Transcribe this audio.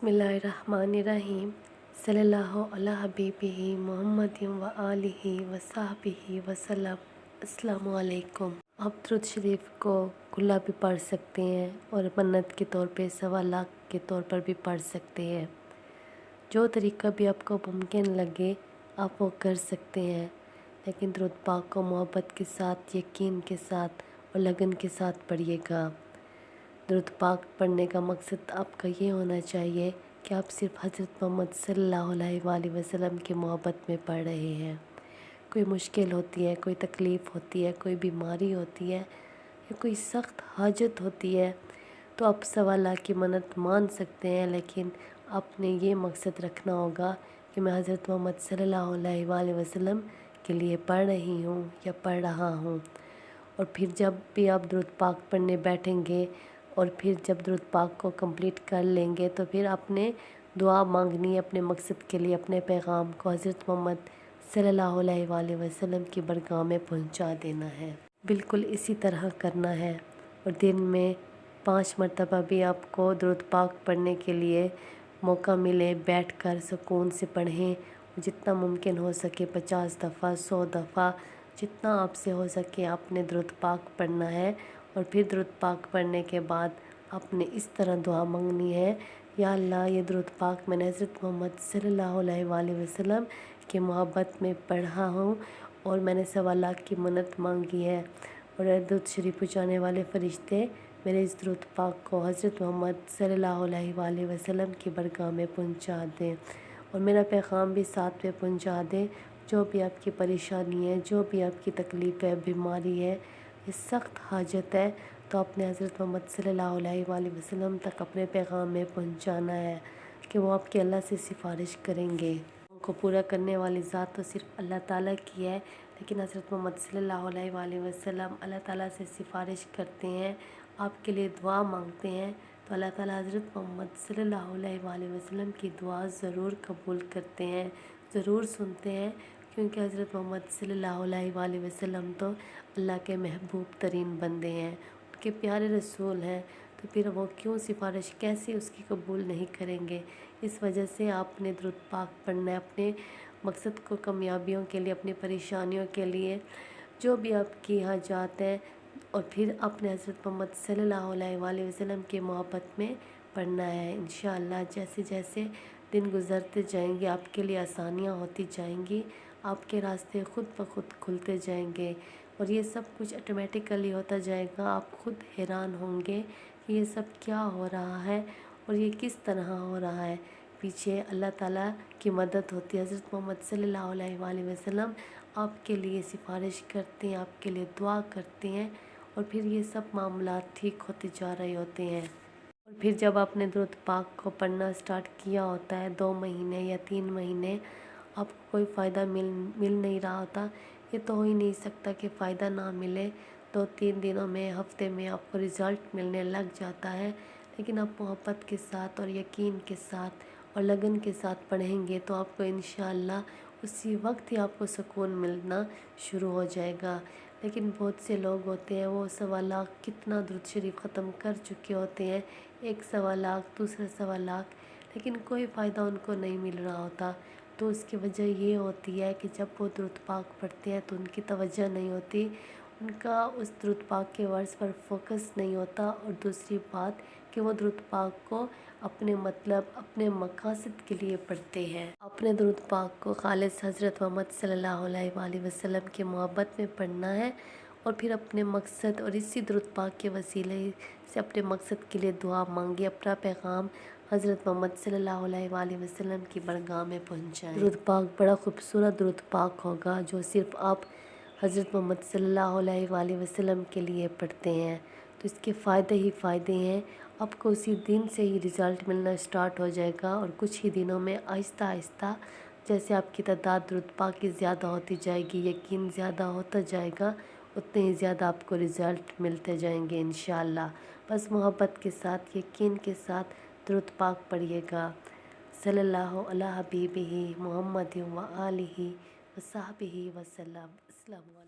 बिस्मिल्लाहिर्रहमानिर्रहीम। सल्लल्लाहु अला हबीबिही मुहम्मदिन व आलिही व सहबिही वसल्लम। अस्सलामु अलैकुम। आप दुरूद शरीफ को खुला भी पढ़ सकते हैं और मन्नत के तौर पे 1.25 लाख के तौर पर भी पढ़ सकते हैं। जो तरीका भी आपको मुमकिन लगे आप वो कर सकते हैं, लेकिन दुरूद पाक को मोहब्बत के साथ, यकीन के साथ और लगन के साथ पढ़िएगा। दुरूद पाक पढ़ने का मकसद आपका ये होना चाहिए कि आप सिर्फ हज़रत मोहम्मद सल्लल्लाहु अलैहि वसल्लम की मोहब्बत में पढ़ रहे हैं। कोई मुश्किल होती है, कोई तकलीफ़ होती है, कोई बीमारी होती है या कोई सख्त हाजत होती है, तो आप 1.25 लाख की मन्नत मान सकते हैं, लेकिन आपने ये मकसद रखना होगा कि मैं हज़रत मोहम्मद सल्लल्लाहु अलैहि वसल्लम के लिए पढ़ रही हूँ या पढ़ रहा हूँ। और फिर जब भी आप दुरूद पाक पढ़ने बैठेंगे और फिर जब दुरूद पाक को कंप्लीट कर लेंगे तो फिर आपने दुआ मांगनी है अपने मकसद के लिए। अपने पैगाम को हज़रत मोहम्मद सल्लल्लाहु अलैहि वसल्लम की बरगाह में पहुंचा देना है। बिल्कुल इसी तरह करना है। और दिन में 5 मरतबा भी आपको दुरूद पाक पढ़ने के लिए मौका मिले, बैठकर सुकून से पढ़ें। जितना मुमकिन हो सके 50 दफ़ा, 100 दफ़ा, जितना आपसे हो सके आपने दुरूद पाक पढ़ना है। और फिर दुरूद पाक पढ़ने के बाद आपने इस तरह दुआ मांगनी है, या अल्लाह, ये दुरूद पाक मैंने हज़रत मोहम्मद सल्लल्लाहु अलैहि वसल्लम की मोहब्बत में पढ़ा हूँ और मैंने 1.25 लाख की मन्नत मांगी है। और दुरूद शरीफ पहुँचाने वाले फ़रिश्ते मेरे इस दुरूद पाक को हज़रत मोहम्मद सल्लल्लाहु अलैहि वसल्लम की बरगाह में पहुँचा दें और मेरा पैगाम भी साथ में पहुँचा दें। जो भी आपकी परेशानी है, जो भी आपकी तकलीफ़ है, बीमारी है, ये सख्त हाजत है, तो आपने हज़रत मोहम्मद सल्लल्लाहु अलैहि वसल्लम तक अपने पैगाम में पहुंचाना है कि वो आपके अल्लाह से सिफारिश करेंगे। उनको पूरा करने वाली ज़ात तो सिर्फ अल्लाह ताला की है, लेकिन हज़रत मोहम्मद सल्लल्लाहु अलैहि वसल्लम अल्लाह ताला से सिफारिश करते हैं, आपके लिए दुआ मांगते हैं, तो अल्लाह ताला हज़रत मोहम्मद सल्लल्लाहु अलैहि वसल्लम की दुआ ज़रूर कबूल करते हैं, ज़रूर सुनते हैं, क्योंकि हज़रत मोहम्मद सल्लल्लाहु अलैहि वसल्लम तो अल्लाह के महबूब तरीन बंदे हैं, उनके प्यारे रसूल हैं, तो फिर वो क्यों सिफारिश, कैसे उसकी कबूल नहीं करेंगे। इस वजह से आपने दुरूद पाक पढ़ना है अपने मकसद को कामयाबियों के लिए, अपनी परेशानियों के लिए, जो भी आपकी हाजात हैं। और फिर आपने हज़रत मोहम्मद सल्लल्लाहु अलैहि वसल्लम की मोहब्बत में पढ़ना है। इंशाअल्लाह जैसे जैसे दिन गुज़रते जाएंगे आपके लिए आसानियाँ होती जाएंगी, आपके रास्ते ख़ुद ब खुद खुलते जाएंगे और ये सब कुछ ऑटोमेटिकली होता जाएगा। आप खुद हैरान होंगे कि ये सब क्या हो रहा है और ये किस तरह हो रहा है। पीछे अल्लाह ताला की मदद होती है। हज़रत मोहम्मद सल्लल्लाहु अलैहि वसल्लम आपके लिए सिफारिश करते हैं, आपके लिए दुआ करते हैं और फिर ये सब मामलात ठीक होते जा रहे होते हैं। और फिर जब आपने दुरूद पाक को पढ़ना स्टार्ट किया होता है 2 महीने या 3 महीने, आपको कोई फ़ायदा मिल नहीं रहा होता, ये तो हो ही नहीं सकता कि फ़ायदा ना मिले। 2-3 दिनों में, हफ्ते में आपको रिज़ल्ट मिलने लग जाता है, लेकिन आप मोहब्बत के साथ और यकीन के साथ और लगन के साथ पढ़ेंगे तो आपको इंशाअल्लाह उसी वक्त ही आपको सुकून मिलना शुरू हो जाएगा। लेकिन बहुत से लोग होते हैं वो 1.25 लाख कितना दुरूद शरीफ ख़त्म कर चुके होते हैं, एक 1.25 लाख, दूसरा 1.25 लाख, लेकिन कोई फ़ायदा उनको नहीं मिल रहा होता। तो उसकी वजह ये होती है कि जब वो दुरूद पाक पढ़ते हैं तो उनकी तवज्जो नहीं होती, उनका उस दुरूद पाक के वर्ड्स पर फोकस नहीं होता। और दूसरी बात कि वो दुरूद पाक को अपने मतलब, अपने मकासद के लिए पढ़ते हैं। अपने दुरूद पाक को खालिस हज़रत मोहम्मद सल्लल्लाहु अलैहि वसल्लम की मोहब्बत में पढ़ना है और फिर अपने मकसद, और इसी दुरूद पाक के वसीले से अपने मकसद के लिए दुआ मांगे, अपना पैगाम हज़रत मोहम्मद सल्लल्लाहु अलैहि वसल्लम की बरगाह में पहुँचाएँ। दुरूद पाक बड़ा खूबसूरत दुरूद पाक होगा जो सिर्फ़ आप हज़रत मोहम्मद सल्लल्लाहु अलैहि वसल्लम के लिए पढ़ते हैं, तो इसके फ़ायदे ही फ़ायदे हैं। आपको उसी दिन से ही रिज़ल्ट मिलना स्टार्ट हो जाएगा और कुछ ही दिनों में आहिस्ता आहिस्ता जैसे आपकी तादाद दुरूद पाक की ज़्यादा होती जाएगी, यकीन ज़्यादा होता जाएगा, उतने ही ज़्यादा आपको रिज़ल्ट मिलते जाएंगे इंशाअल्लाह। बस मोहब्बत के साथ, यकीन के साथ दुरूद पाक पढ़िएगा। सल्लल्लाहु अला हबीबिही मुहम्मदिन व आलिही व सहबिही वसल्लम। अस्सलामु अलैकुम।